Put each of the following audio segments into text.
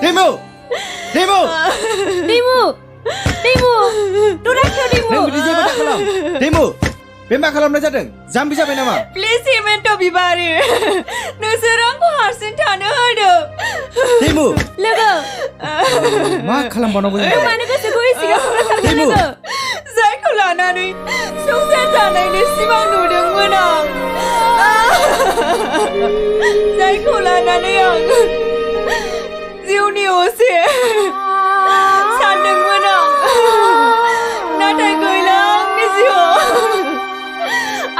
Demo! Demo! Demo! Demo! Donakyo Demo! Nang bidi jebat kalam. Demo! Bema kalamna jadों? Jambi जाबाय नामा? Please payment to bibari. नोंसोर आंखौ हारसिं थानो होदो. Demo! लोगो. मा खालामबावनांगौ जों? मानो गोसोखौ एसेबां फरायसाखौ लोगो? जायखौ लानानै संसार जानायनि सिमां नुदोंमोन आं. जायखौ लानानै आं जिउनि असे सानदोंमोन आं. नाथाय गैला आंनि जिउआव.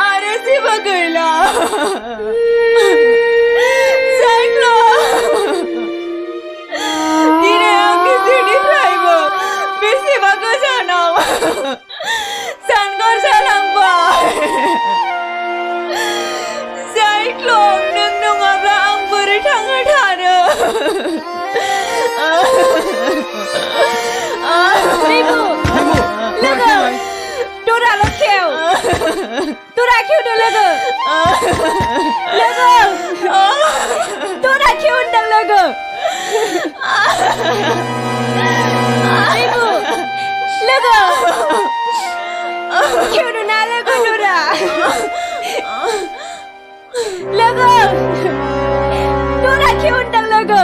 आरो जेबो गैला. जायखौ दिनै आंनि जिउनिफ्रायबो बेसेबा गोजानाव जानगार जालांबाय. जायखौ नों नङाब्ला आं बोरै थांना थानो? Nitu, logo, Dora lo kêu, Dora kêu được logo, Dora kêu undang logo, Nitu, logo, kêu được na logo Dora, logo, Dora kêu undang logo.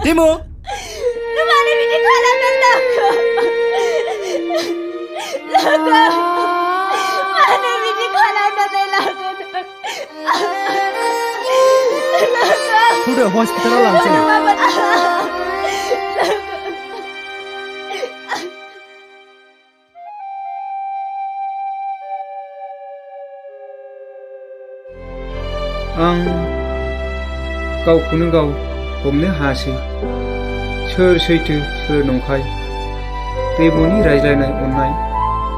Demo! Rumahnya bikin kolam dan logo. Logo. Mana bikin kolam dan logo. Logo. Sudah hospital langsung. आं गावखौनो गाव हमनो हायासै सोर सैथो सोर नंखाय देब'नि रायज्लायनाय अननाय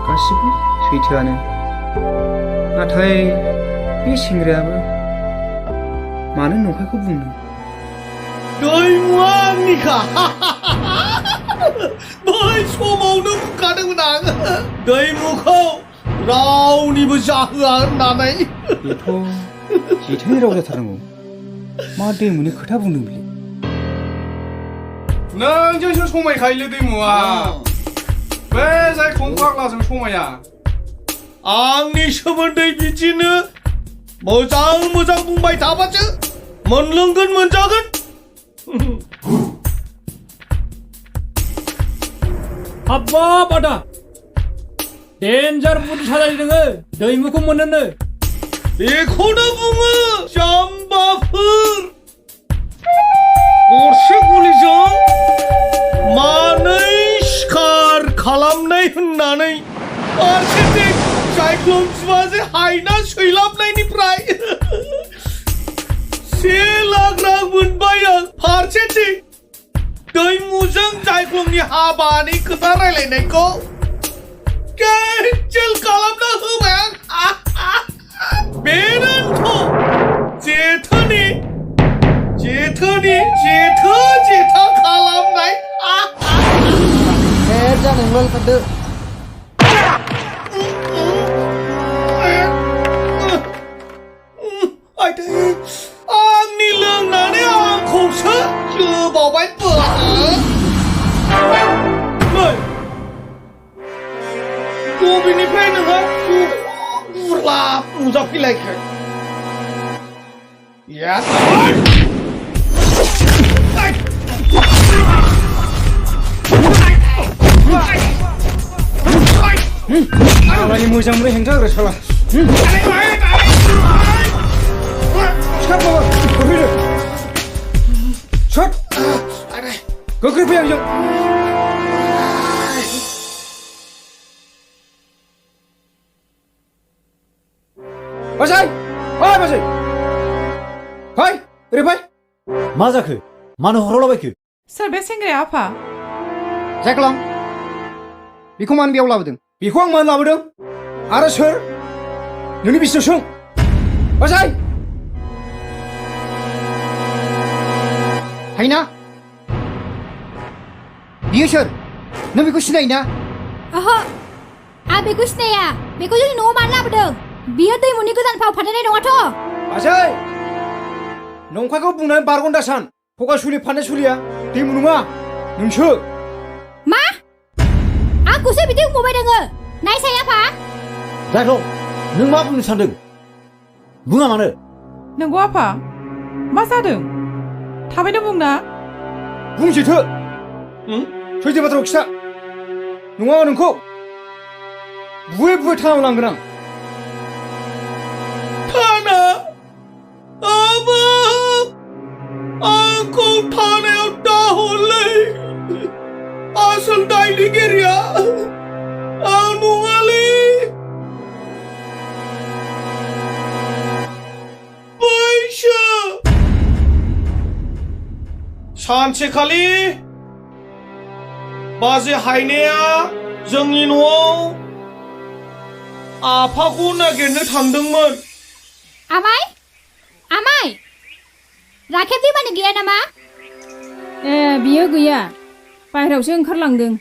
गासिबो सैथोआनो नाथाय बे सेंग्रायाबो मानो नंखायखौ बुंनो दैमुआ आंनिखा बै समावनो बुंखादोंमोन आं दैमुखौ रावनिबो जाहोआ होननानै बेथ' जिथाइनि राव जाथारनांगौ मा दैमुनि खोथा बुंदों बिलाय नोंजोंसो समायखायोलै दैमुआ बे जाय फाग्लाजों समाया आंनि सोमोन्दै बिदिनो मोजां मोजां बुंबाय थाबासो मोनलोंगोन मोनजागोन हाब्बाब आदा डेन्जार बुद्धि साजायो नोङो दैमुखौ मोनोनो बेखौनो बुङो जाम्बाफोर गरसे गुलिजों मानै सिखार खालामनाय होननानै फारसेथिं साइक्ल'न बिबाजै हायना सैलाबनायनिफ्राय 1 लाख रां मोनबाय आं फारसेथिं दैमुजों साइक्ल'ननि हाबानि खोथा रायलायनायखौ केन्सेल खालामना होबाय आं बेनोथ' जेथोनि जेथा खालामनाय सेरजा नोंल' थादो आंनि लोंनानै आंखौसो जोबावबाय बबेनिफ्राय नोंहा बुरला नुजाफैलायखो आंनि मोजां मोननाय हेंथा होग्रा साला सिखार माबा गोख्रैनो सट गोख्रै फै आंजों बासाय ओइ बासाय फै ओरै फै मा जाखो मानो हरावलाबायखो सोर बे सेंग्राया आफा जायख्लं बेखौ मानो बेयाव लाबोदों बेखौ आं मानो लाबोदों आरो सोर नोंनि बिसिनाव सों बाजै हायना बियो सोर नों बेखौ सिनायो ना ओहो आं बेखौ सिनाया बेखौ जोंनि न'आव मानो लाबोदों बियो दैमुनि गोदान फाव फान्दायनाय नङाथ' बाजै नंखायखौ बुंनानै बारग'नो दासान फगा सुलि फाननाय सुलिया दैमु नङा नोंसो मा आंखौसो बिदि बुंबाय दोङो नायसाय आफा जायख्लं नों मा बुंनो सानदों बुङा मानो नंगौ आफा मा जादों थाबैनो बुंना बुंसैथो सैथो बाथ्राखौ खिथा नङा नोंखौ बुयै बुयै थानाव लांगोन आं थाना आबा आंखौ थानायाव दाहरलै आसल दायनिगिरिया आं नङालै बैसो सानसेखालि बाजै हायनाया जोंनि न'आव आफाखौ नागिरनो थांदोंमोन आमाय आमाय राखेब दैमानि गैया नामा ए बियो गैया बाहेरायावसो ओंखारलांदों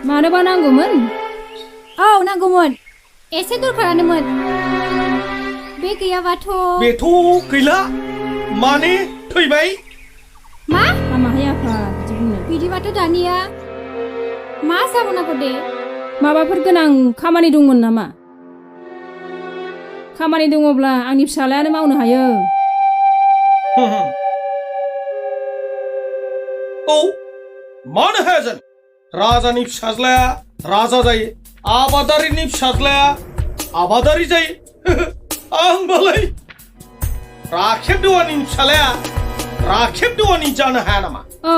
मानोबा नांगौमोन औ नांगौमोन एसे दरखारानोमोन बे गैयाबाथ' बेथ' गैला माने थैबाय मा हामाहाय आफा बिदि बुंनो बिदिबाथ' दानिया मा जाबावनांगौ दे माबाफोर गोनां खामानि दंमोन नामा खामानि दङब्ला आंनि फिसालायानो मावनो हायो औ मानो हाया जानो राजानि फिसाज्लाया राजा जायो आबादारिनि फिसाज्लाया आबादारि जायो आंबालाय राखेब देवानि फिसालाया राखेब देवानि जानो हाया नामा औ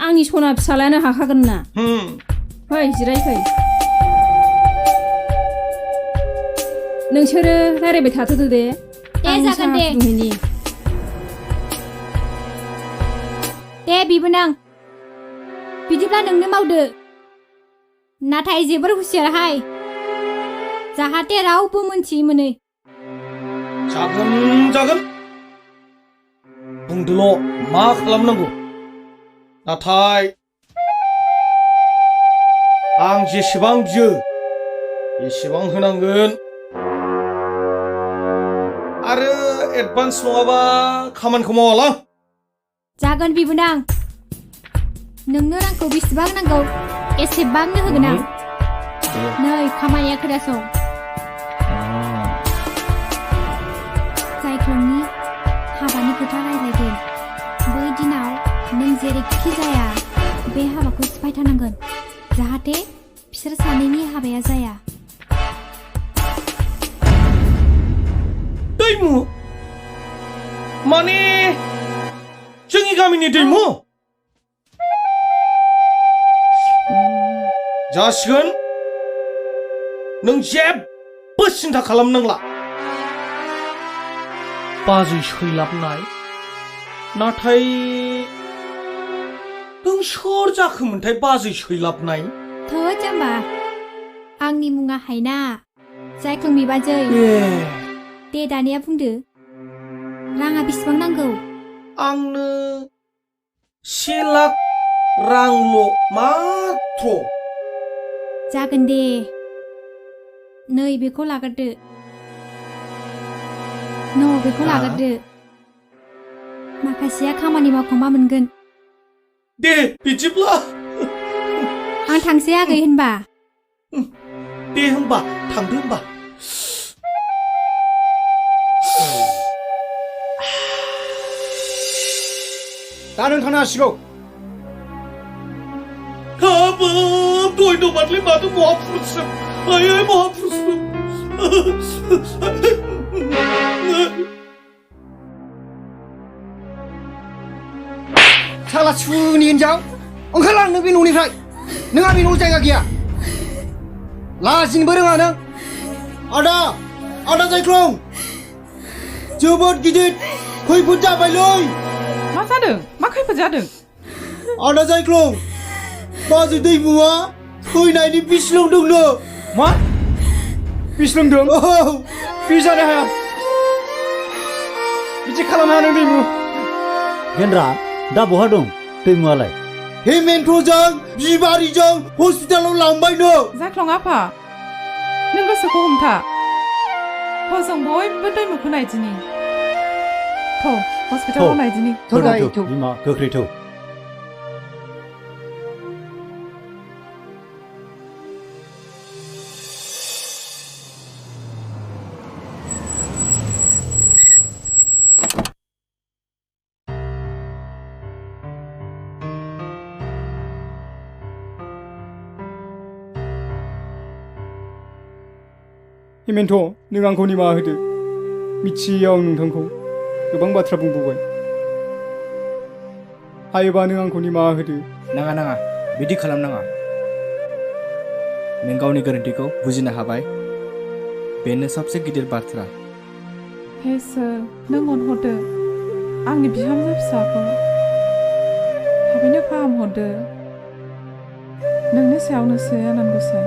आंनि सना फिसालायानो हाखागोन ना फै जिराय फै नोंसोरो रायलायबाय थाथ'दो दे दे जागोन दे फुदुंहैनि दे बिबोनां बिदिब्ला नोंनो मावदो नाथाय जोबोर हुसियारहाय जाहाथे रावबो मोनथियै मोनै जागोन जागोन बुंदोल' मा खालामनांगौ नाथाय आं जेसेबां बियो एसेबां होनांगोन आरो एडभान्स नङाबा खामानिखौ मावालां जागोन बिबोनां नोंनो रांखौ बेसेबां नांगौ एसेबांनो होगोन आं नै खामानिया खोनासं जायख्लंनि हाबानि खोथा रायज्लायगोन बै दिनाव नों जेरैखि जाया बे हाबाखौ सिफायथारनांगोन जाहाथे बिसोर सानैनि हाबाया जाया दैमु माने जोंनि गामिनि दैमु जासिगोन नों जेबो सिन्था खालामनांला बाजै सैलाबनाय नाथाय नों सोर जाखोमोनथाय बाजै सैलाबनाय थोद जाम्बा आंनि मुङा हायना जायख्लं बिबाजै दे दानिया बुंदो राङा बेसेबां नांगौ आंनो 1 लाख रांल' माथ्र जागोन दे नै बेखौ लाग्रोदो बेखौ लाग्रोदो माखासेया खामानि मावखांबा मोनगोन दे बिदिब्ला आं थांसै आगै होनबा दे होनबा थांदो होनबा दा नों थांनो हासिगौ हाबाब दहाय दबादलै माथो महापुरुषम आयै महापुरुषम साला सुनि हिनजाव ओंखारलां नों बे न'निफ्राय नोंहा बे न'आव जायगा गैया लाजिनोबो रोङा नों आदा जायख्लं जोबोद गिदिर खैफोद जाबायलै मा जादों मा खैफोद जादों आदा जायख्लं बाजै दैमुआ थैनायनि बिस लोंदोंनो मा बिस लोंदों औ बि जानो हाया बिदि खालामनो हाया नों दैमु गेन्द्रा दा बहा दं दैमुआलाय हेमेन्टजों बिबारिजों हस्पिटालाव लांबायनो जाख्लं आफा नों गोसोखौ हमथा जों बयबो दैमुखौ नायदिनि हस्पिटालाव नायदिनि थौ बिमा गोख्रै थौ हेमेन्ट नों आंखौ निमाहा होदो मिथियैयाव आं नोंथांखौ गोबां बाथ्रा बुंबोबाय हायोबा नों आंखौ निमाहा होदो नाङा बिदि खालामनाङा नों गावनि गोरोन्थिखौ बुजिनो हाबाय बेनो सबसे गिदिर बाथ्रा हे सोर नों अनहरदो आंनि बिहामजो फिसाखौ थाबैनो फाहामहरदो नोंनि सायावनोसै आनान गसाइ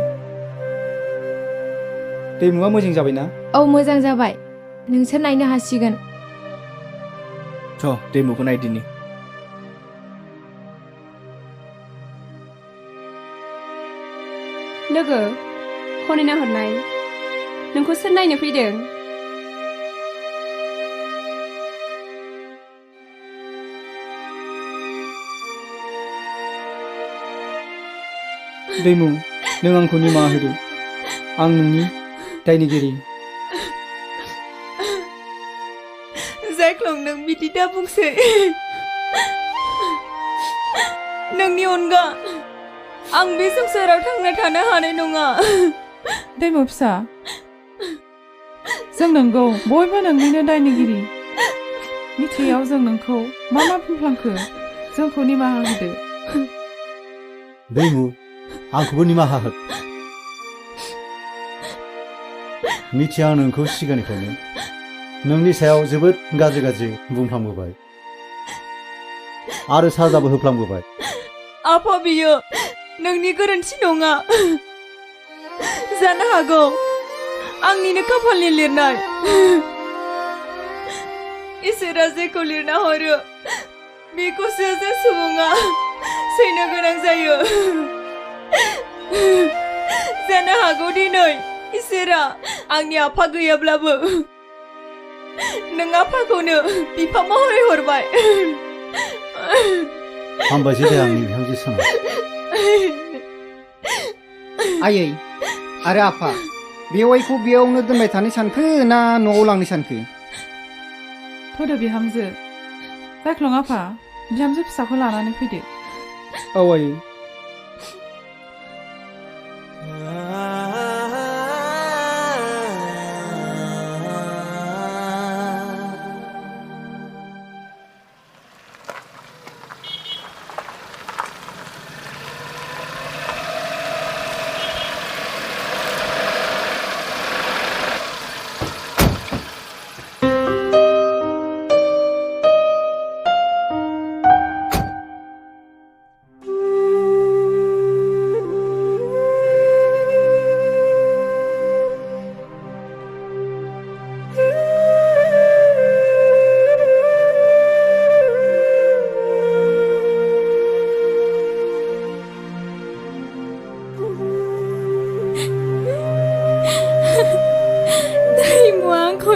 दैमुआ मोजां जाबायना औ मोजां जाबाय नोंसोर नायनो हासिगोन दैमुखौ नायदिनि लोगो खनैना हरनाय नोंखौ सोर नायनो फैदों दैमु नों आंखौ निमाहा होदो आं नोंनि दायनिगिरि जाख्लं नों बिदि दा बुंसै नोंनि अनगा आं बे संसाराव थांना थानो हानाय नङा दैमु फिसा जों नंगौ बयबो नोंनिनो दायनिगिरि मिथियाव जों नोंखौ मा बुंफ्लांखो जोंखौ निमाहा होदो दैमु आंखौबो निमाहा हो मिथिया आं नोंखौ सिगांनिफ्रायनो नोंनि सायाव जोबोद गाज्रि बुंफ्लांबोबाय आरो साजाबो होफ्लांबोबाय आफा बियो नोंनि गोरोन्थि नङा जानो हागौ आंनिनो खाफालनि लिरनाय इसोरा जेखौ लिरना हरो बेखौसो जों सुबुङा सैनो गोनां जायो जानो हागौ दिनै इसोरा आंनि आफा गैयाब्लाबो नों आफाखौनो बिफा महरै हरबाय हामबायसै दे आंनि बिहामजो सोना आयै आरो आफा बेवाइखौ बेयावनो दोनबाय थानो सानखो ना न'आव लांनो सानखो थोदो बिहामजो जाख्लं आफा बिहामजो फिसाखौ लानानै फैदो औ आयै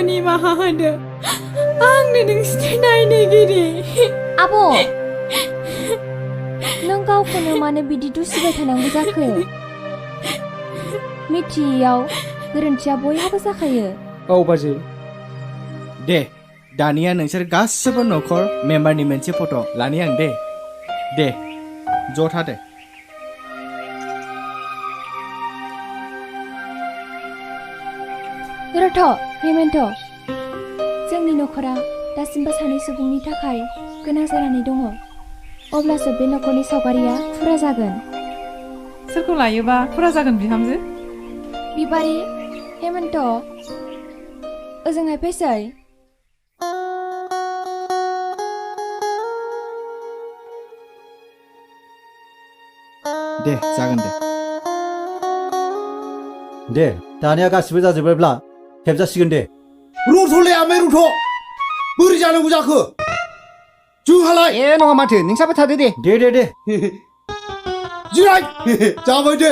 निमाहा होदो आंनो नोंसिनि दायनिगिरि आब' नों गावखौनो मानो बिदि दुसिबाय थानांगौ जाखो मिथियैयाव गोरोन्थिया बयहाबो जाखायो औ बाजै दे दानिया नोंसोर गासिबो न'खर मेम्बारनि मोनसे फट' लानि आं दे ज' था दे रथ' हेमेन्ट जोंनि न'खरा दासिमबो सानै सुबुंनि थाखाय गोनां जानानै दङ अब्लासो बे न'खरनि सावगारिया फुरा जागोन सोरखौ लायोबा फुरा जागोन बिहामजो बिबारि हेमेन्ट ओजोंहाय फैसै दे जागोन दे दे दानिया गासिबो जाजोब्बायब्ला खेबजासिगोन दे रुथ'लै आमाय रुथ' बोरै जानांगौ जाखो जोंहालाय ए नङा माथो नोंसाबो थादो दे दे जिराय जाबाय दे